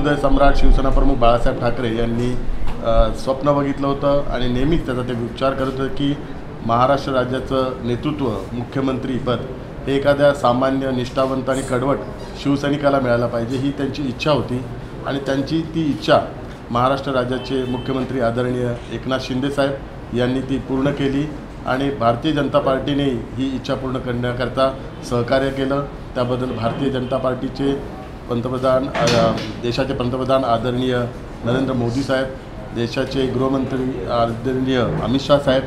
हृदय सम्राट शिवसेना प्रमुख बाळासाहेब ठाकरे यांनी स्वप्न बघितलं होतं आणि नेहमीच त्याचा ते विचार करत होते की महाराष्ट्र राज्याचं नेतृत्व मुख्यमंत्रीपद हे एखाद्या सामान्य निष्ठावंत आणि कडवट शिवसैनिकाला मिळायला पाहिजे ही त्यांची इच्छा होती आणि त्यांची ती इच्छा महाराष्ट्र राज्याचे मुख्यमंत्री आदरणीय एकनाथ शिंदे साहेब यांनी ती पूर्ण केली आणि भारतीय जनता पार्टीने ही इच्छा पूर्ण करण्याकरता सहकार्य केलं। त्याबद्दल भारतीय जनता पार्टीचे पंतप्रधान देशाचे पंतप्रधान आदरणीय नरेंद्र मोदी साहेब, देशाचे गृहमंत्री आदरणीय अमित शाह साहेब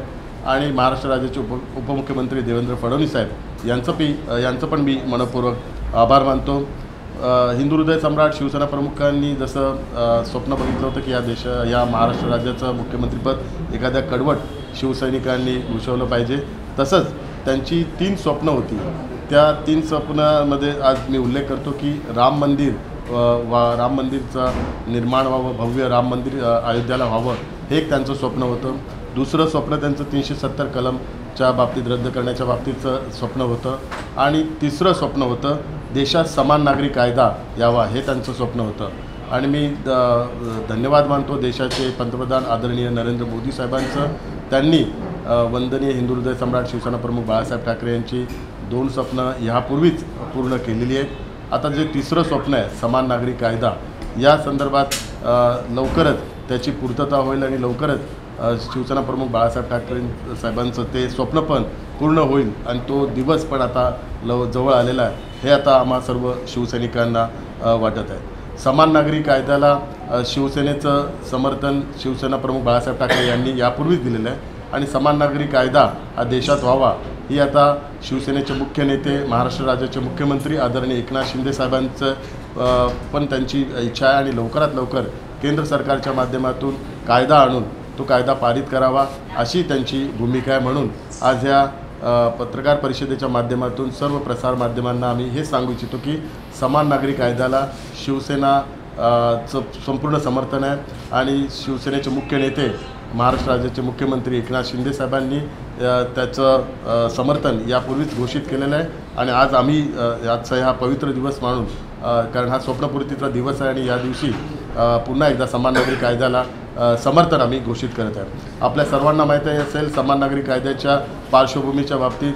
आणि महाराष्ट्र राज्याचे उपमुख्यमंत्री देवेंद्र फडणवीस साहेब यांचं पण मी मनपूर्वक आभार मानतो। हिंदू हृदय सम्राट शिवसेना प्रमुखांनी जसं स्वप्न बघितलं होतं की या महाराष्ट्र राज्याचं मुख्यमंत्रीपद एखाद्या कडवट शिवसैनिकांनी भूषवलं पाहिजे, तसंच त्यांची 3 स्वप्न होती। त्या 3 स्वप्नामध्ये आज मी उल्लेख करतो की राम मंदिरचं निर्माण व्हावं, भव्य राम मंदिर अयोध्याला व्हावं हे एक त्यांचं स्वप्न होतं। दुसरं स्वप्न त्यांचं 370 कलमच्या बाबतीत रद्द करण्याच्या बाबतीचं स्वप्न होतं आणि तिसरं स्वप्न होतं देशात समान नागरी कायदा यावा हे त्यांचं स्वप्न होतं। आणि मी धन्यवाद मानतो देशाचे पंतप्रधान आदरणीय नरेंद्र मोदी साहेबांचं। त्यांनी वंदनीय हिंदू हृदय सम्राट शिवसेना प्रमुख बाळासाहेब ठाकरे यांची 2 स्वप्न ह्यापूर्वीच पूर्ण केलेली आहेत। आता जे तिसरं स्वप्न आहे समान नागरी कायदा, या संदर्भात लवकरच त्याची पूर्तता होईल आणि लवकरच शिवसेना प्रमुख बाळासाहेब ठाकरे साहेबांचं ते स्वप्न पण पूर्ण होईल आणि तो दिवस पण आता जवळ आलेला आहे हे आता आम्हा सर्व शिवसैनिकांना वाटत आहे। समान नागरी कायद्याला शिवसेनेचं समर्थन शिवसेना प्रमुख बाळासाहेब ठाकरे यांनी यापूर्वीच दिलेलं आहे आणि समान नागरी कायदा हा देशात व्हावा ही आता शिवसेनेचे मुख्य नेते महाराष्ट्र राज्याचे मुख्यमंत्री आदरणीय एकनाथ शिंदे साहेबांचं पण त्यांची इच्छा आहे आणि लवकरात लवकर केंद्र सरकारच्या माध्यमातून कायदा आणून तो कायदा पारित करावा अशी त्यांची भूमिका आहे। म्हणून आज या पत्रकार परिषदेच्या माध्यमातून सर्व प्रसार माध्यमांना आम्ही हे सांगू इच्छितो की समान नागरी कायद्याला शिवसेनाचं संपूर्ण समर्थन आहे आणि शिवसेनेचे मुख्य नेते महाराष्ट्र राज्याचे मुख्यमंत्री एकनाथ शिंदे साहेबांनी त्याचं समर्थन यापूर्वीच घोषित केलेलं आहे आणि आज आम्ही आजचा हा पवित्र दिवस मानून कारण हा स्वप्नपूर्तीचा दिवस आहे आणि या दिवशी पुन्हा एकदा समान नागरी कायद्याला समर्थन आम्ही घोषित करत आहे। आपल्या सर्वांना माहीत असेल समान नागरी कायद्याच्या पार्श्वभूमीच्या बाबतीत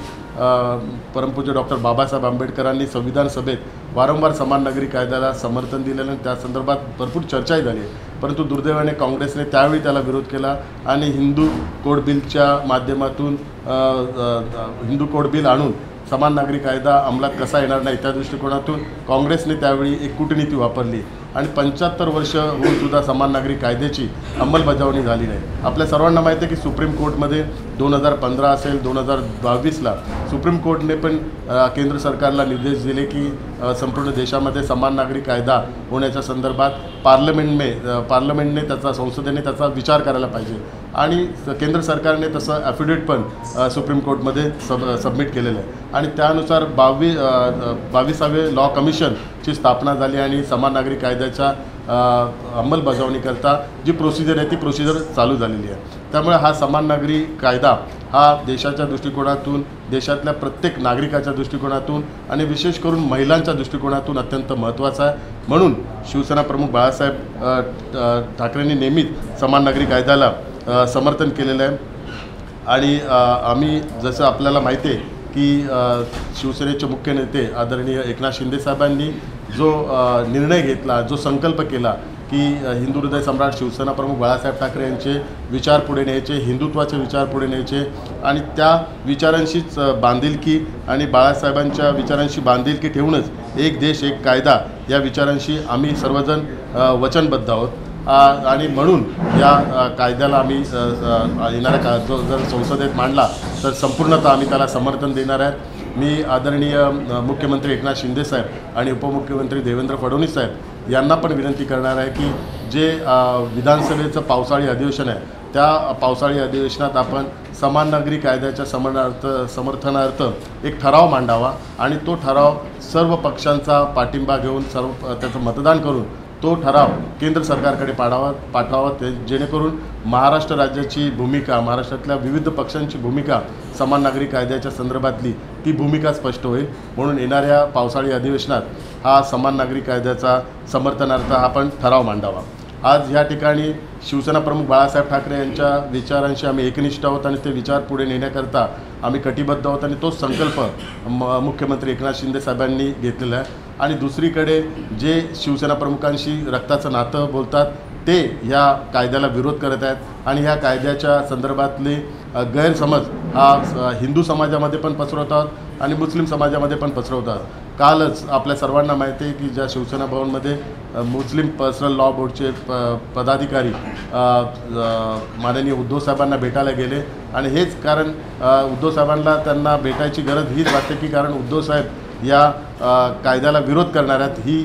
परमपूज्य डॉक्टर बाबासाहेब आंबेडकरांनी संविधान सभेत वारंवार समान नागरी कायद्याला समर्थन दिलेलं आणि त्या संदर्भात भरपूर चर्चाही झाली आहे, परंतु दुर्दैवाने काँग्रेसने त्यावेळी त्याला विरोध केला आणि हिंदू कोड बिलच्या माध्यमातून हिंदू कोड बिल आणून समान नागरी कायदा अंमलात कसा येणार नाही त्या दृष्टिकोनातून काँग्रेसने त्यावेळी एक कूटनीती वापरली आणि 75 वर्ष होऊन सुद्धा समान नागरी कायद्याची अंमलबजावणी झाली नाही। आपल्या सर्वांना माहिती आहे की सुप्रीम कोर्टमध्ये 2015 असेल 2022ला सुप्रीम कोर्टने पण केंद्र सरकारला निर्देश दिले की संपूर्ण देशामध्ये समान नागरी कायदा होण्याच्या संदर्भात पार्लमेंटने त्याचा संसदेने त्याचा विचार करायला पाहिजे आणि केंद्र सरकारने तसं ॲफिडेविट पण सुप्रीम कोर्टमध्ये सबमिट केलेलं आहे आणि त्यानुसार 22वे लॉ कमिशनची स्थापना झाली आणि समान नागरी कायद्याच्या अंमलबजावणीकरता जी प्रोसिजर आहे ती प्रोसिजर चालू झालेली आहे। त्यामुळे हा समान नागरी कायदा हा देशाच्या दृष्टिकोनातून देशातल्या प्रत्येक नागरिकाच्या दृष्टिकोनातून आणि विशेष करून महिलांच्या दृष्टिकोनातून अत्यंत महत्त्वाचा आहे। म्हणून शिवसेना प्रमुख बाळासाहेब ठाकरेंनी नेहमीच समान नागरी कायद्याला समर्थन केलेलं आहे आणि आम्ही जसं आपल्याला माहिती आहे की शिवसेनेचे मुख्य नेते आदरणीय एकनाथ शिंदे साहेबांनी जो निर्णय घेतला, जो संकल्प केला की हिंदू हृदय सम्राट शिवसेना प्रमुख बाळासाहेब ठाकरे यांचे विचार पुढे न्यायचे, हिंदुत्वाचे विचार पुढे न्यायचे आणि त्या विचारांशीच बांधिलकी आणि बाळासाहेबांच्या विचारांशी बांधिलकी ठेवूनच एक देश एक कायदा या विचारांशी आम्ही सर्वजण वचनबद्ध आहोत आणि म्हणून या कायद्याला आम्ही येणाऱ्या जो जर संसदेत मांडला तर संपूर्णतः आम्ही त्याला समर्थन देणार आहे। मी आदरणीय मुख्यमंत्री एकनाथ शिंदे साहेब आणि उपमुख्यमंत्री देवेंद्र फडणवीस साहेब यांना पण विनंती करणार आहे की जे विधानसभेचं पावसाळी अधिवेशन आहे त्या पावसाळी अधिवेशनात आपण समान नागरी कायद्याच्या समर्थनार्थ एक ठराव मांडावा आणि तो ठराव सर्व पक्षांचा पाठिंबा घेऊन त्याचं मतदान करून तो ठराव केंद्र सरकारकडे पाठवावा जेणेकरून महाराष्ट्र राज्याची भूमिका, महाराष्ट्रातल्या विविध पक्षांची भूमिका समान नागरी कायद्याच्या संदर्भातली ती भूमिका स्पष्ट होईल. म्हणून येणाऱ्या पावसाळी अधिवेशनात हा समान नागरी कायद्याचा समर्थनार्थ आपण ठराव मांडावा. आज या ठिकाणी शिवसेना प्रमुख बाळासाहेब ठाकरे यांच्या विचारांशी आम्ही एकनिष्ठ आहोत आणि ते विचार पुढे नेण्याकरता आम्ही कटिबद्ध आहोत आणि तोच संकल्प मुख्यमंत्री एकनाथ शिंदे साहेबांनी घेतलेला आहे. आणि दुसरीकडे जे शिवसेना प्रमुखांशी रक्ताचं नातं बोलतात ते ह्या कायद्याला विरोध करत आहेत आणि ह्या कायद्याच्या संदर्भातले गैरसमज हा हिंदू समाजामध्ये पण पसरवतात आणि मुस्लिम समाजामध्ये पण पसरवतात. कालच आपल्या सर्वांना माहिती आहे की ज्या शिवसेना भवनमध्ये मुस्लिम पर्सनल लॉ बोर्डचे पदाधिकारी माननीय उद्धव साहेबांना भेटायला गेले आणि हेच कारण उद्धव साहेबांना त्यांना भेटायची गरज हीच वाटते की कारण उद्धव साहेब या कायद्याला विरोध करणार आहेत ही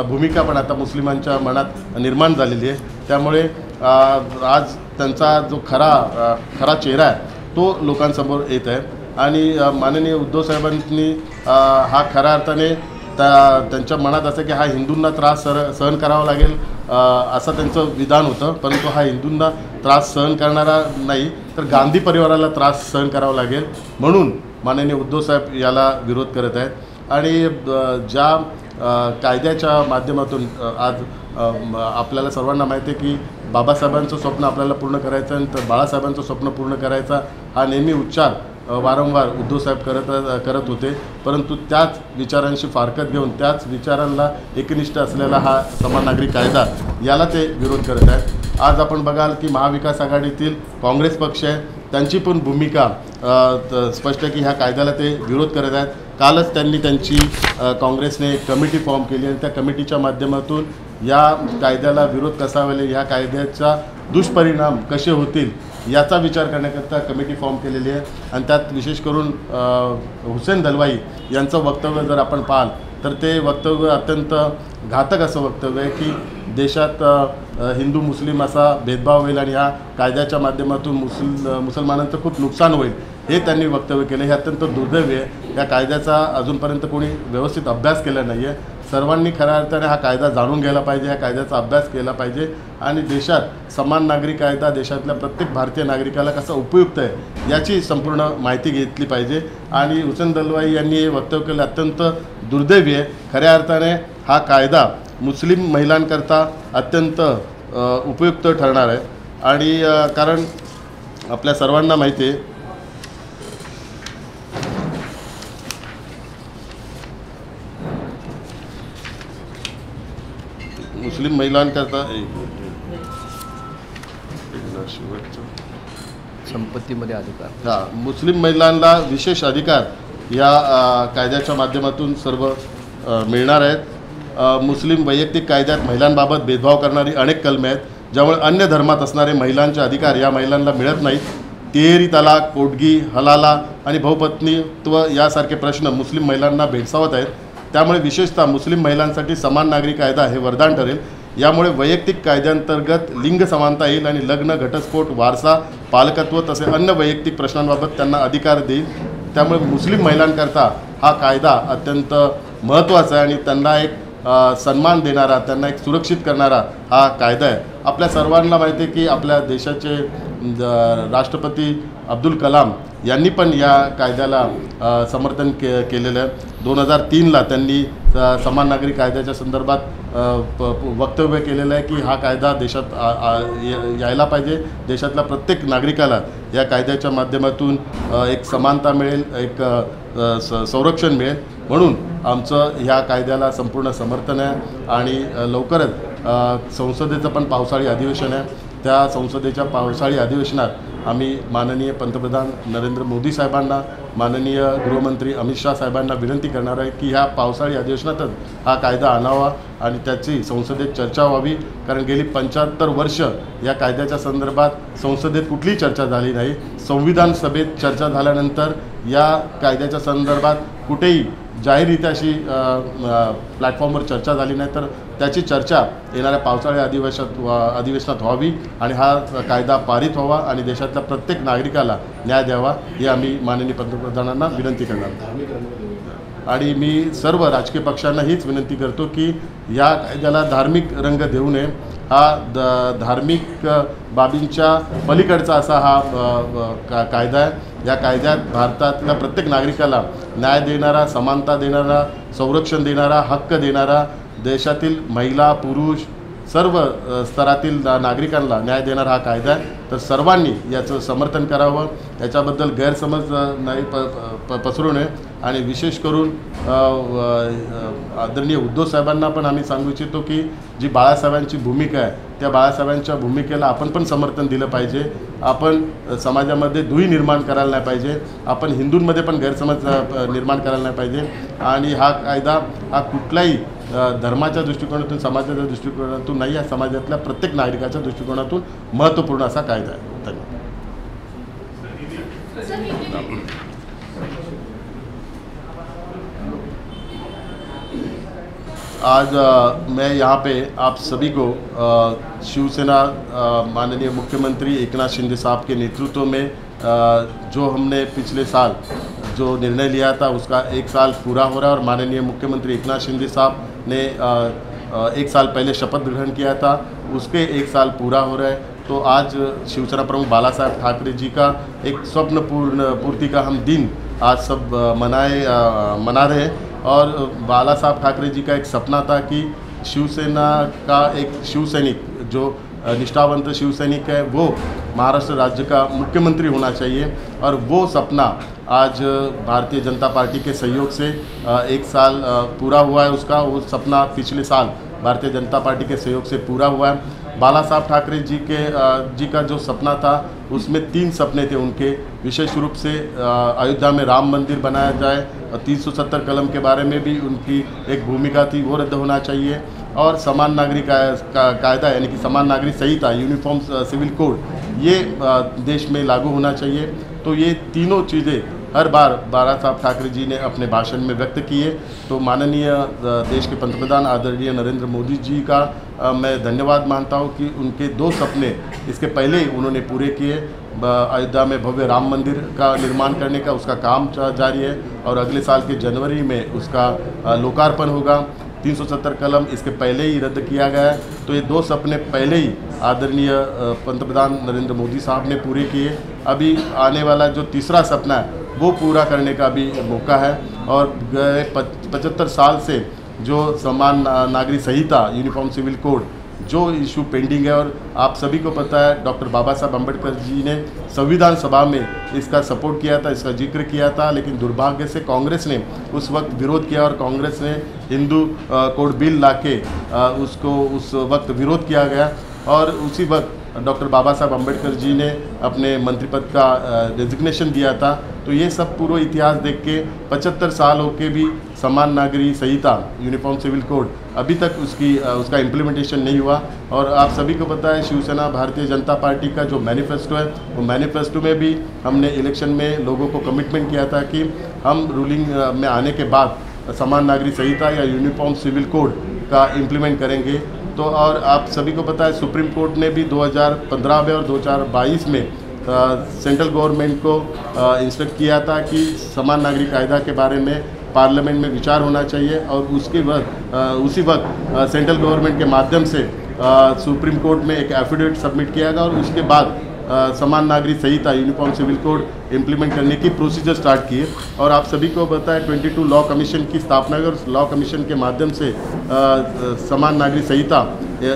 भूमिका पण आता मुस्लिमांच्या मनात निर्माण झालेली आहे. त्यामुळे आज त्यांचा जो खरा चेहरा आहे तो लोकांसमोर येत आहे आणि माननीय उद्धव साहेबांनी हा खऱ्या अर्थाने त्यांच्या मनात असं की हा हिंदूंना त्रास सहन करावा लागेल असं त्यांचं विधान होतं. परंतु हा हिंदूंना त्रास सहन करणारा नाही तर गांधी परिवाराला त्रास सहन करावा लागेल म्हणून माननीय उद्धव साहेब याला विरोध करत आहेत. आणि ज्या कायद्याच्या माध्यमातून आज आपल्याला सर्वांना माहिती आहे की बाबासाहेबांचं स्वप्न आपल्याला पूर्ण करायचं आहे तर बाळासाहेबांचं स्वप्न पूर्ण करायचा हा नेहमी उच्चार वारंवार उद्धव साहेब करत होते. परंतु त्याच विचारांशी फारकत घेऊन त्याच विचारांना एकनिष्ठ असलेला हा समान नागरी कायदा याला ते विरोध करत आहेत. आज आपण बघाल की महाविकास आघाडीतील काँग्रेस पक्ष आहे त्यांची पण भूमिका स्पष्ट आहे की ह्या कायद्याला ते विरोध करत आहेत. कालच त्यांची काँग्रेसने एक कमिटी फॉर्म केली आणि त्या कमिटीच्या माध्यमातून या कायद्याला विरोध कसा होईल ह्या कायद्याचा दुष्परिणाम कसे होतील याचा विचार करण्याकरता कमिटी फॉर्म केलेली आहे. आणि त्यात विशेष करून हुसेन दलवाई यांचं वक्तव्य जर आपण पाहाल तर ते वक्तव्य अत्यंत घातक असं वक्तव्य आहे की देशात हिंदू मुस्लिम असा भेदभाव होईल आणि ह्या कायद्याच्या माध्यमातून मुसलमानांचं खूप नुकसान होईल हे त्यांनी वक्तव्य केलं. हे अत्यंत दुर्दैव आहे. या कायद्याचा अजूनपर्यंत कोणी व्यवस्थित अभ्यास केला नाही आहे. सर्वांनी खऱ्या अर्थाने हा कायदा जाणून घ्यायला पाहिजे, ह्या कायद्याचा अभ्यास केला पाहिजे आणि देशात समान नागरी कायदा देशातल्या प्रत्येक भारतीय नागरिकाला कसा उपयुक्त आहे याची संपूर्ण माहिती घेतली पाहिजे. आणि हुसेन दलवाई यांनी हे वक्तव्य केलं अत्यंत दुर्दैवी आहे. खऱ्या अर्थाने हा कायदा मुस्लिम महिलांकरता अत्यंत उपयुक्त ठरणार आहे. आणि कारण आपल्या सर्वांना माहिती आहे मुस्लिम महिलांकरता संपत्तीमध्ये अधिकार हां मुस्लिम महिलांना विशेष अधिकार या कायद्याच्या माध्यमातून सर्व मिळणार आहेत. मुस्लिम वैयक्तिक कायद्यात महिलांबाबत भेदभाव करणारी अनेक कलमे आहेत ज्यामुळे अन्य धर्मात असणारे महिलांचे अधिकार या महिलांना मिळत नाहीत. तिहेरी तलाक, पोटगी, हलाला आणि बहुपत्नीत्व यासारखे प्रश्न मुस्लिम महिलांना भेडसावत आहेत. त्यामुळे विशेषतः मुस्लिम महिलांसाठी समान नागरी कायदा हे वरदान ठरेल. यामुळे वैयक्तिक कायद्यांतर्गत लिंग समानता येईल आणि लग्न, घटस्फोट, वारसा, पालकत्व तसे अन्य वैयक्तिक प्रश्नांबाबत त्यांना अधिकार देईल. त्यामुळे मुस्लिम महिलांकरता हा कायदा अत्यंत महत्त्वाचा आहे आणि त्यांना एक सन्मान देणारा, त्यांना एक सुरक्षित करणारा हा कायदा आहे. आपल्या सर्वांना माहिती आहे की आपल्या देशाचे राष्ट्रपती अब्दुल कलाम यांनी पण या कायद्याला समर्थन केलेलं आहे. 2003ला त्यांनी समान नागरी कायद्याच्या संदर्भात वक्तव्य केलेलं आहे की हा कायदा देशात यायला पाहिजे. देशातल्या प्रत्येक नागरिकाला या कायद्याच्या माध्यमातून एक समानता मिळेल, एक संरक्षण मिळेल. म्हणून आमचं ह्या कायद्याला संपूर्ण समर्थन आहे. आणि लवकरच संसदेचं पण पावसाळी अधिवेशन आहे. त्या संसदेच्या पावसाळी अधिवेशनात आम्ही माननीय पंतप्रधान नरेंद्र मोदी साहेबांना, माननीय गृहमंत्री अमित शाह साहेबांना विनंती करणार आहे की ह्या पावसाळी अधिवेशनातच हा कायदा आणावा आणि त्याची संसदेत चर्चा व्हावी. कारण गेली 75 वर्ष या कायद्याच्या संदर्भात संसदेत कुठलीही चर्चा झाली नाही. संविधान सभेत चर्चा झाल्यानंतर या कायद्याच्या संदर्भात कुठेही जाहीररित्या अशी प्लॅटफॉर्मवर चर्चा झाली नाही. तर त्याची चर्चा येणाऱ्या पावसाळी अधिवेशनात व्हावी आणि हा कायदा पारित व्हावा आणि देशातल्या प्रत्येक नागरिकाला न्याय द्यावा ही आम्ही माननीय पंतप्रधानांना विनंती करणार. आणि मी सर्व राजकीय पक्षांना हीच विनंती करतो की या कायद्याला धार्मिक रंग देऊ नये. हा धार्मिक बाबींच्या पलीकडचा असा हा कायदा आहे. या कायद्यात भारतातल्या प्रत्येक नागरिकाला न्याय देणारा, समानता देणारा, संरक्षण देणारा, हक्क देणारा, देशातील महिला पुरुष सर्व स्तरातील नागरिकांना न्याय देणारा हा कायदा आहे. तर सर्वांनी याचं समर्थन करावं, याच्याबद्दल गैरसमज नाही पसरू नये. आणि विशेष करून आदरणीय उद्धव साहेबांना पण आम्ही सांगू इच्छितो की जी बाळासाहेबांची भूमिका आहे त्या बाळासाहेबांच्या भूमिकेला आपण पण समर्थन दिलं पाहिजे. आपण समाजामध्ये दुही निर्माण करायला नाही पाहिजे, आपण हिंदूंमध्ये पण गैरसमज निर्माण करायला नाही पाहिजे. आणि हा कायदा हा कुठलाही धर्माच्या दृष्टिकोनातून, समाजाच्या दृष्टिकोनातून नाही, या समाजातल्या प्रत्येक नागरिकाच्या दृष्टिकोनातून महत्त्वपूर्ण असा कायदा आहे. धन्यवाद. आज मैं यहाँ पे आप सभी को शिवसेना माननीय मुख्यमंत्री एकनाथ शिंदे साहब के नेतृत्व में जो हमने पिछले साल जो निर्णय लिया था उसका 1 साल पूरा हो रहा है. और माननीय मुख्यमंत्री एकनाथ शिंदे साहब ने 1 साल पहले शपथ ग्रहण किया था, उसके 1 साल पूरा हो रहा है. तो आज शिवसेना प्रमुख बाला साहब ठाकरे जी का एक स्वप्न पूर्ति का हम दिन आज सब मना रहे हैं. और बाला साहब ठाकरे जी का एक सपना था कि शिवसेना का एक शिवसैनिक जो निष्ठावंत शिवसैनिक है वो महाराष्ट्र राज्य का मुख्यमंत्री होना चाहिए. और वो सपना आज भारतीय जनता पार्टी के सहयोग से 1 साल पूरा हुआ है. उसका वो सपना पिछले साल भारतीय जनता पार्टी के सहयोग से पूरा हुआ है. बाला साहब ठाकरे जी का जो सपना था उसमें 3 सपने थे उनके. विशेष रूप से अयोध्या में राम मंदिर बनाया जाए, और 370 कलम के बारे में भी उनकी एक भूमिका थी, वो रद्द होना चाहिए. और समान नागरिक कायदा यानी कि समान नागरिक संहिता, यूनिफॉर्म सिविल कोड, ये देश में लागू होना चाहिए. तो ये तीनों चीज़ें हर बार बाला साहब ठाकरे जी ने अपने भाषण में व्यक्त किए. तो माननीय देश के पंतप्रधान आदरणीय नरेंद्र मोदी जी का मैं धन्यवाद मानता हूं कि उनके 2 सपने इसके पहले ही उन्होंने पूरे किए. अयोध्या में भव्य राम मंदिर का निर्माण करने का उसका काम जारी है, और अगले साल के जनवरी में उसका लोकार्पण होगा. 370 कलम इसके पहले ही रद्द किया गया है. तो ये 2 सपने पहले ही आदरणीय पंतप्रधान नरेंद्र मोदी साहब ने पूरे किए. अभी आने वाला जो तीसरा सपना है वो पूरा करने का भी मौका है. और गए 75 साल से जो समान नागरिक संहिता, यूनिफॉर्म सिविल कोड, जो इशू पेंडिंग है, और आप सभी को पता है डॉक्टर बाबा साहब अम्बेडकर जी ने संविधान सभा में इसका सपोर्ट किया था, इसका जिक्र किया था. लेकिन दुर्भाग्य से कांग्रेस ने उस वक्त विरोध किया, और कांग्रेस ने हिंदू कोड बिल लाके उसको उस वक्त विरोध किया गया. और उसी वक्त डॉक्टर बाबा साहब अम्बेडकर जी ने अपने मंत्री पद का रेजिग्नेशन दिया था. तो ये सब पूरा इतिहास देख के 75 साल होके भी समान नागरिक संहिता, यूनिफॉर्म सिविल कोड, अभी तक उसका इम्प्लीमेंटेशन नहीं हुआ. और आप सभी को पता है शिवसेना भारतीय जनता पार्टी का जो मैनिफेस्टो है, वो मैनिफेस्टो में भी हमने इलेक्शन में लोगों को कमिटमेंट किया था कि हम रूलिंग में आने के बाद समान नागरिक संहिता या यूनिफॉर्म सिविल कोड का इम्प्लीमेंट करेंगे. तो और आप सभी को पता है सुप्रीम कोर्ट ने भी 2015 में और 2022 में सेंट्रल गवर्नमेंट को इंस्ट्रक्ट किया था कि समान नागरिक कायदा के बारे में पार्लियामेंट में विचार होना चाहिए. और उसी वक्त सेंट्रल गवर्नमेंट के माध्यम से सुप्रीम कोर्ट में एक एफिडेविट सबमिट किया गया, और उसके बाद समान नागरिक संहिता, यूनिफॉर्म सिविल कोड इम्प्लीमेंट करने की प्रोसीजर स्टार्ट किए. और आप सभी को पता है 22 लॉ कमीशन की स्थापना हुई, और लॉ कमीशन के माध्यम से समान नागरिक संहिता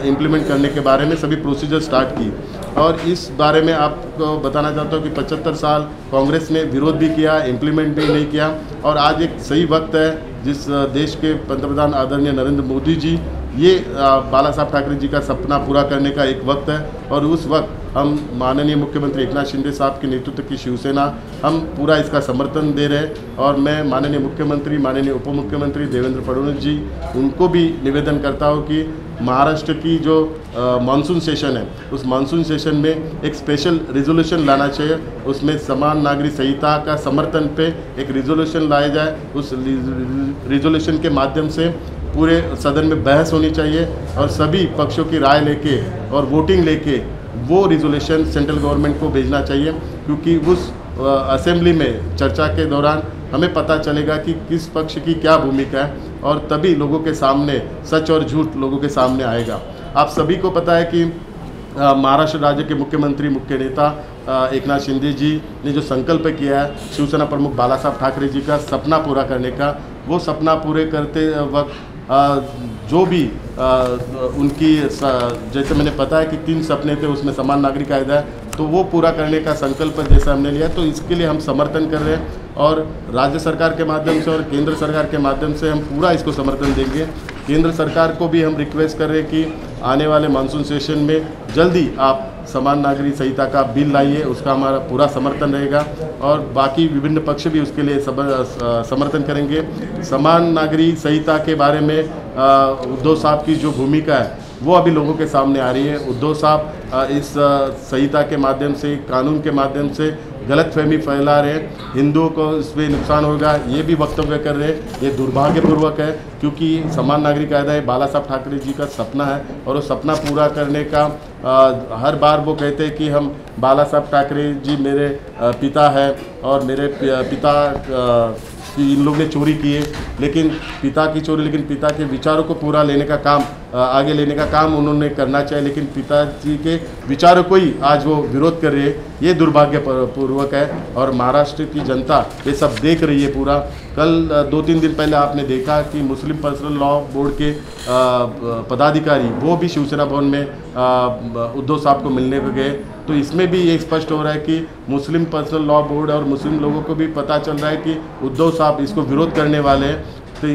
इम्प्लीमेंट करने के बारे में सभी प्रोसीजर स्टार्ट की. और इस बारे में आपको बताना चाहता हूँ कि 75 साल कांग्रेस ने विरोध भी किया, इम्प्लीमेंट भी नहीं किया. और आज एक सही वक्त है जिस देश के पंतप्रधान आदरणीय नरेंद्र मोदी जी, ये बाला साहब ठाकरे जी का सपना पूरा करने का एक वक्त है. और उस वक्त हम माननीय मुख्यमंत्री एकनाथ शिंदे साहब के नेतृत्व की शिवसेना हम पूरा इसका समर्थन दे रहे हैं. और मैं माननीय मुख्यमंत्री, माननीय उप मुख्यमंत्री देवेंद्र फडणवीस जी, उनको भी निवेदन करता हूँ कि महाराष्ट्र की जो मानसून सेशन है, उस मानसून सेशन में एक स्पेशल रिजोल्यूशन लाना चाहिए. उसमें समान नागरिक संहिता का समर्थन पे एक रिजोल्यूशन लाया जाए. उस रिजोल्यूशन के माध्यम से पूरे सदन में बहस होनी चाहिए, और सभी पक्षों की राय लेके और वोटिंग लेके वो रिजोल्यूशन सेंट्रल गवर्नमेंट को भेजना चाहिए. क्योंकि उस असेंबली में चर्चा के दौरान हमें पता चलेगा कि किस पक्ष की क्या भूमिका है, और तभी लोगों के सामने सच और झूठ लोगों के सामने आएगा। आप सभी को पता है कि महाराष्ट्र राज्य के मुख्यमंत्री, मुख्य नेता एकनाथ शिंदे जी ने जो संकल्प किया है शिवसेना प्रमुख बालासाहब ठाकरे जी का सपना पूरा करने का, वो सपना पूरे करते वक्त जो भी उनकी जैसे मैंने बताया कि 3 सपने थे, उसमें समान नागरिक कायदा है, तो वो पूरा करने का संकल्प जैसा हमने लिया, तो इसके लिए हम समर्थन कर रहे हैं और राज्य सरकार के माध्यम से और केंद्र सरकार के माध्यम से हम पूरा इसको समर्थन देंगे। केंद्र सरकार को भी हम रिक्वेस्ट कर रहे हैं कि आने वाले मानसून सेशन में जल्दी आप समान नागरिक संहिता का बिल लाइए, उसका हमारा पूरा समर्थन रहेगा और बाकी विभिन्न पक्ष भी उसके लिए समर्थन करेंगे। समान नागरिक संहिता के बारे में उद्धव साहब की जो भूमिका है वो अभी लोगों के सामने आ रही है। उद्धव साहब इस संहिता के माध्यम से, कानून के माध्यम से गलतफहमी फैला रहे हैं, हिंदुओं को इसमें नुकसान होगा ये भी वक्तव्य कर रहे हैं। ये दुर्भाग्यपूर्वक है, क्योंकि समान नागरिक कायदा है बालासाहब ठाकरे जी का सपना है और वो सपना पूरा करने का हर बार वो कहते हैं कि हम बालासाहब ठाकरे जी मेरे पिता है और मेरे पिता इन लोग ने चोरी की है, लेकिन पिता की चोरी, लेकिन पिता के विचारों को पूरा लेने का काम, आगे लेने का काम उन्होंने करना चाहिए, लेकिन पिताजी के विचारों को ही आज वो विरोध कर रही है। ये दुर्भाग्यपूर्वक है और महाराष्ट्र की जनता ये सब देख रही है पूरा। कल 2-3 दिन पहले आपने देखा कि मुस्लिम पर्सनल लॉ बोर्ड के पदाधिकारी वो भी शिवसेना भवन में उद्धव साहब को मिलने को गए, तो इसमें भी ये स्पष्ट हो रहा है कि मुस्लिम पर्सनल लॉ बोर्ड और मुस्लिम लोगों को भी पता चल रहा है कि उद्धव साहब इसको विरोध करने वाले हैं। तो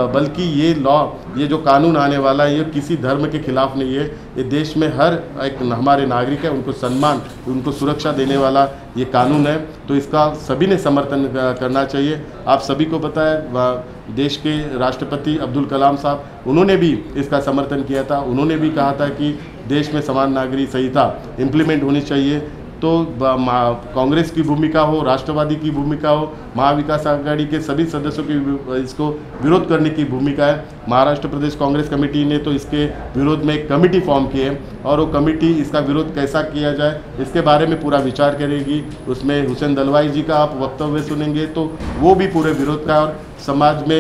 बल्कि ये लॉ, ये जो कानून आने वाला है, ये किसी धर्म के खिलाफ नहीं है, ये देश में हर एक हमारे नागरिक है उनको सम्मान, उनको सुरक्षा देने वाला ये कानून है, तो इसका सभी ने समर्थन करना चाहिए। आप सभी को पता है देश के राष्ट्रपति अब्दुल कलाम साहब, उन्होंने भी इसका समर्थन किया था, उन्होंने भी कहा था कि देश में समान नागरिक संहिता इम्प्लीमेंट होनी चाहिए। तो कांग्रेस की भूमिका हो, राष्ट्रवादी की भूमिका हो, महाविकास आघाड़ी के सभी सदस्यों की इसको विरोध करने की भूमिका है। महाराष्ट्र प्रदेश कांग्रेस कमेटी ने तो इसके विरोध में एक कमेटी फॉर्म की है और वो कमेटी इसका विरोध कैसा किया जाए इसके बारे में पूरा विचार करेगी। उसमें हुसैन दलवाई जी का आप वक्तव्य सुनेंगे तो वो भी पूरे विरोध का और समाज में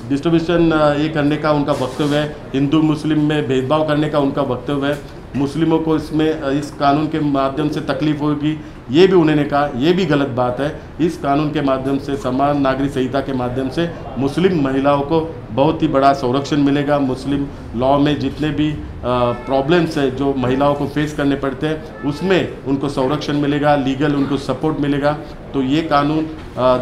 डिस्ट्रीब्यूशन ये करने का उनका वक्तव्य है, हिंदू मुस्लिम में भेदभाव करने का उनका वक्तव्य है, मुस्लिमों को इसमें इस कानून के माध्यम से तकलीफ होगी ये भी उन्होंने कहा, ये भी गलत बात है। इस कानून के माध्यम से, समान नागरिक संहिता के माध्यम से मुस्लिम महिलाओं को बहुत ही बड़ा संरक्षण मिलेगा। मुस्लिम लॉ में जितने भी प्रॉब्लम्स है जो महिलाओं को फेस करने पड़ते हैं उसमें उनको संरक्षण मिलेगा, लीगल उनको सपोर्ट मिलेगा। तो ये कानून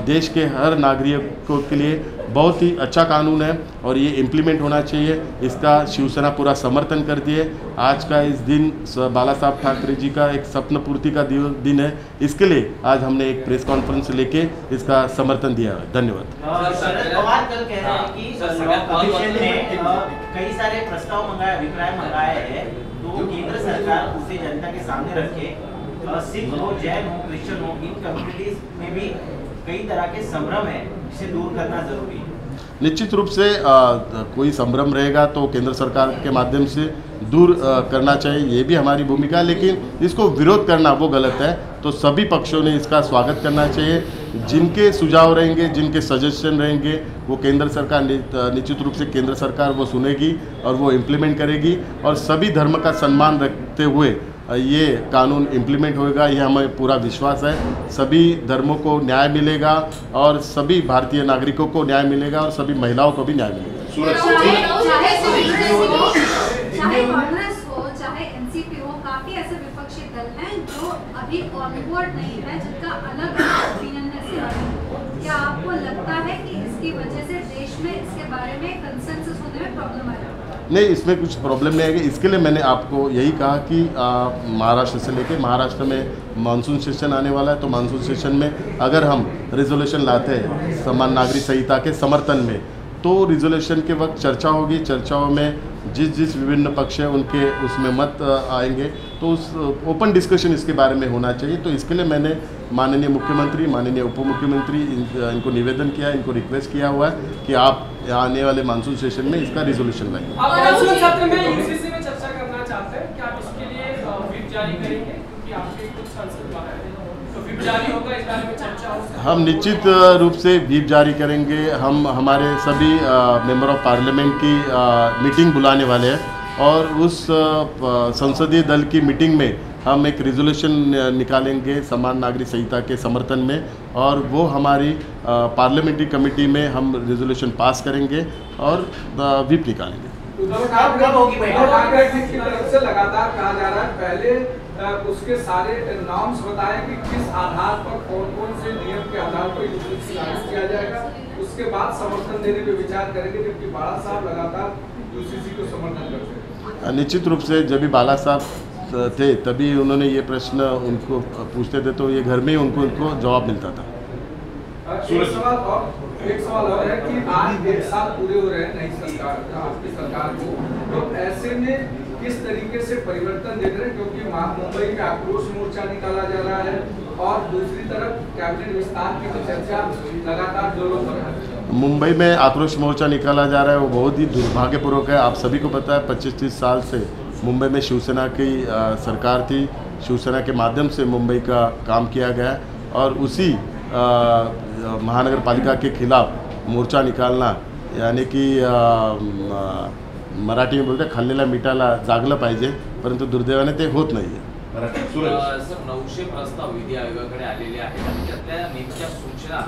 देश के हर नागरिकों के लिए बहुत ही अच्छा कानून है और ये इम्प्लीमेंट होना चाहिए। इसका शिवसेना पूरा समर्थन करती है। आज का इस दिन बाला साहब ठाकरे जी का एक स्वप्न पूर्ति का दिन है, इसके लिए आज हमने एक प्रेस कॉन्फ्रेंस लेके इसका समर्थन दिया है। धन्यवाद। शरद पवार कल कह रहे हैं कि कमीशन ने कई सारे प्रस्ताव मंगाए, अभिप्राय मंगाए हैं, तो केंद्र सरकार उसे जनता के सामने रखे। सिख हो, जैन हो, क्रिश्चियन हो, इन कम्युनिटीज में भी कई तरह के संभ्रम है, इसे दूर करना जरूरी है। निश्चित रूप से कोई संभ्रम रहेगा तो केंद्र सरकार के माध्यम से दूर करना चाहिए, ये भी हमारी भूमिका है, लेकिन इसको विरोध करना वो गलत है। तो सभी पक्षों ने इसका स्वागत करना चाहिए। जिनके सुझाव रहेंगे, जिनके सजेशन रहेंगे, वो केंद्र सरकार निश्चित रूप से केंद्र सरकार वो सुनेगी और वो इम्प्लीमेंट करेगी और सभी धर्म का सम्मान रखते हुए ये कानून इम्प्लीमेंट होएगा, ये हमें पूरा विश्वास है। सभी धर्मों को न्याय मिलेगा और सभी भारतीय नागरिकों को न्याय मिलेगा और सभी महिलाओं को भी न्याय मिलेगा। चाहे कांग्रेस हो, चाहे एनसीपी हो, काफी ऐसे विपक्षी दल हैं जो अभी ऑनबोर्ड नहीं है, जिनका अलग ओपिनियन है। क्या आपको लगता है कि इसकी वजह से देश में इसके बारे में कंसेंसस होने में प्रॉब्लम आएगा? नहीं, इसमें कुछ प्रॉब्लम नहीं आएगी। इसके लिए मैंने आपको यही कहा कि महाराष्ट्र से लेके, महाराष्ट्र में मानसून सेशन आने वाला है, तो मानसून सेशन में अगर हम रिजोल्यूशन लाते हैं समान नागरिक संहिता के समर्थन में, तो रिजोल्यूशन के वक्त चर्चा होगी। चर्चाओं में जिस विभिन्न पक्ष हैं उनके उसमें मत आएंगे, तो उस ओपन डिस्कशन इसके बारे में होना चाहिए। तो इसके लिए मैंने माननीय मुख्यमंत्री, माननीय उप मुख्यमंत्री इनको निवेदन किया, इनको रिक्वेस्ट किया हुआ है कि आप आने वाले मानसून सेशन में इसका रिजोल्यूशन लाएंगे। आप मानसून सत्र में यूसीसी में चर्चा करना चाहते हैं, क्या आप इसके लिए व्हिप जारी करेंगे? क्योंकि आपके कुछ सांसद बाहर हैं, तो व्हिप जारी होगा, इस बारे में चर्चा हो? हम निश्चित रूप से व्हिप जारी करेंगे। हम हमारे सभी मेंबर ऑफ पार्लियामेंट की मीटिंग बुलाने वाले हैं और उस संसदीय दल की मीटिंग में हम एक रिजोल्यूशन निकालेंगे समान नागरिक संहिता के समर्थन में, और वो हमारी पार्लियामेंट्री कमेटी में हम रिजोल्यूशन पास करेंगे और व्हिप निकालेंगे। कब होगी बैठक? की तरफ से लगातार कहा जा रहा है, पहले उसके सारे नॉर्म्स बताएं कि किस आधार पर कौन से नियम के आधार पर यूसीसी लागू किया जाएगा, उसके बाद समर्थन देने पे विचार करेंगे, जबकि बाला साहब लगातार यूसीसी को समर्थन करते हैं। निश्चित रूप से जब भी बाला साहब थे तभी उन्होंने ये प्रश्न उनको पूछते थे तो ये घर में ही उनको जवाब मिलता था। एक सवाल और है कि आज 1 साल पूरे हो रहे हैं नई सरकार, आपकी सरकार को, तो ऐसे में किस तरीके से परिवर्तन देख रहे हैं, क्योंकि मुंबई में आक्रोश मोर्चा निकाला जा रहा है और दूसरी तरफ कैबिनेट विस्तार की तो चर्चा लगातार जोरों पर है। मुंबई में आक्रोश मोर्चा निकाला जा रहा है वो बहुत ही दुर्भाग्यपूर्वक है। आप सभी को पता है 25-30 साल से मुंबई में शिवसेना की सरकार थी, शिवसेना के माध्यम से मुंबई का काम किया गया और उसी महानगर पालिका के खिलाफ मोर्चा निकालना यानी कि मराठी में बोलते खाल्लेला मिठाला जागलं पाहिजे, परंतु दुर्दैवाने ते होत नाही आहे। सर 900 प्रस्ताव विधी आयोगाकडे आलेले आहेत आणि त्यातल्या नेमक्या सूचना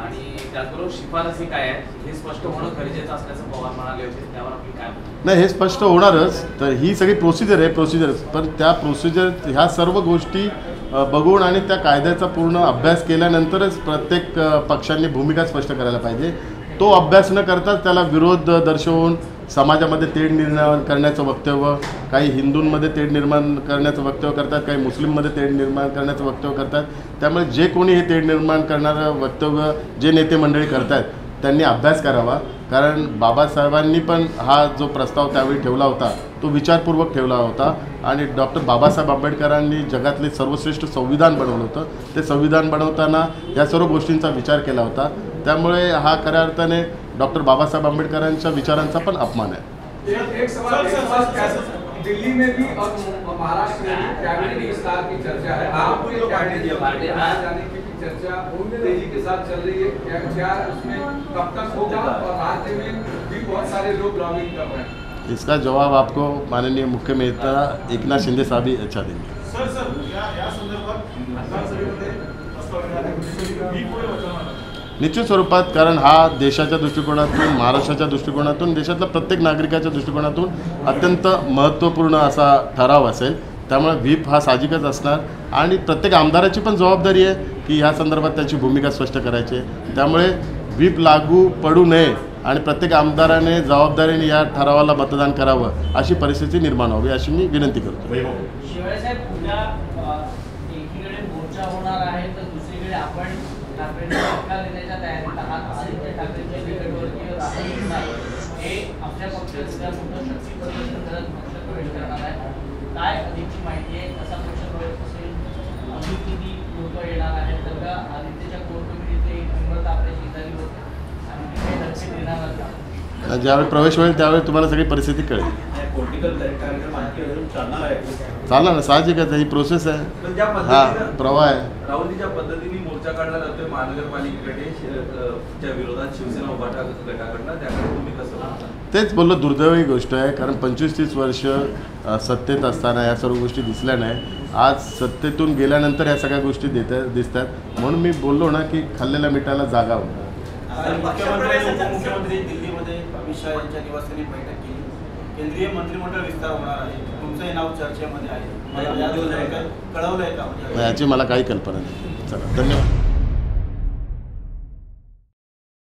आणि त्याचबरोबर शिफारसी काय आहेत हे स्पष्ट होणं गरजेचं असल्याचं पवार म्हणाले होते, त्यावर आपली काय म्हणणं? नाही, हे स्पष्ट होणारच। तर ही सगळी प्रोसिजर आहे, पण त्या प्रोसिजर ह्या सर्व गोष्टी बघून आणि त्या कायद्याचा पूर्ण अभ्यास केल्यानंतरच प्रत्येक पक्षांनी भूमिका स्पष्ट करायला पाहिजे। तो अभ्यास न करताच त्याला विरोध दर्शवून समाजामध्ये तेढ निर्माण करण्याचं वक्तव्य, काही हिंदूंमध्ये तेढ निर्माण करण्याचं वक्तव्य करतात, काही मुस्लिममध्ये तेढ निर्माण करण्याचं वक्तव्य करतात। त्यामुळे जे कोणी हे तेढ निर्माण करणारं वक्तव्य जे नेते मंडळी करतात त्यांनी अभ्यास करावा, कारण बाबासाहेबांनी पण हा जो प्रस्ताव त्यावेळी ठेवला होता तो विचारपूर्वक ठेवला होता आणि डॉक्टर बाबासाहेब आंबेडकरांनी जगातले सर्वश्रेष्ठ संविधान बनवलं होतं। ते संविधान बनवताना या सर्व गोष्टींचा विचार केला होता, त्यामुळे हा खऱ्या अर्थाने डॉक्टर बाबासाहेब आंबेडकरांच्या विचारांचा पण अपमान आहे। एक सवाल दिल्ली में भी और महाराष्ट्र में भी कैबिनेट विस्तार की चर्चा है, आपके कैबिनेट जाने की चर्चा तेजी के साथ चल रही है, क्या उसमें कब तक होगा और राज्य में भी बहुत सारे लोग लॉबिंग कर रहे हैं? इसका जवाब आपको माननीय मुख्यमंत्री एकनाथ शिंदे साहब ही अच्छा देंगे। निश्चित स्वरूपात, कारण हा देशाच्या दृष्टिकोनातून, महाराष्ट्राच्या दृष्टिकोनातून, देशातल्या प्रत्येक नागरिकाच्या दृष्टिकोनातून अत्यंत महत्त्वपूर्ण असा ठराव असेल, त्यामुळे व्हिप हा साहजिकच असणार आणि प्रत्येक आमदाराची पण जबाबदारी आहे की ह्या संदर्भात त्याची भूमिका स्पष्ट करायची आहे। त्यामुळे व्हिप लागू पडू नये आणि प्रत्येक आमदाराने जबाबदारीने या ठरावाला मतदान करावं अशी परिस्थिती निर्माण व्हावी अशी मी विनंती करतो। शिवाय साहेब, उद्या एकीकडे मोर्चा होणार आहे तर दुसरीकडे आपण ठाकरेंना धक्का देण्याच्या तयारीत आहात। आदित्य ठाकरेंचे निकटवर्तीय राहुल हे आपल्या पक्षाचं मोठं शक्ती प्रदर्शन करत पक्षात प्रवेश करणार आहे। काय अधिकची माहिती आहे, कसा पक्ष प्रवेश असेल, अजून किती लोक येणार आहेत, तर का आदित्यच्या कोर कमिटीतले हिम्मत आपल्या शेजारी होते आणि तिथे लक्ष देणार का? ज्यावेळी प्रवेश होईल त्यावेळी तुम्हाला सगळी परिस्थिती कळेल। चालणार ना, साहजिकच आहे, ही प्रोसेस आहे, हा प्रवाह आहे। राहुलजी ज्या पद्धतीने मोर्चा काढला जातोय महानगरपालिकेकडे च्या विरोधात शिवसेना उभाटा गटाकडनं, त्याकडे तुम्ही कसं पाहता? तेच बोललो, दुर्दैवी गोष्ट आहे, कारण 25-30 वर्ष सत्तेत असताना या सर्व गोष्टी दिसल्या नाही। आज सत्तेतून गेल्यानंतर या सगळ्या गोष्टी दिसतात, म्हणून मी बोललो ना की खाल्लेल्या मिठाला जागावं। मुख्यमंत्री दिल्लीमध्ये अमित शाह यांच्या निवासस्थानी बैठक केली, केंद्रीय मंत्रिमंडळ विस्तार होणार आहे, तुमचंही नाव चर्चेमध्ये आहे, मला कळवलं आहे का? याची मला काही कल्पना नाही। चला, धन्यवाद।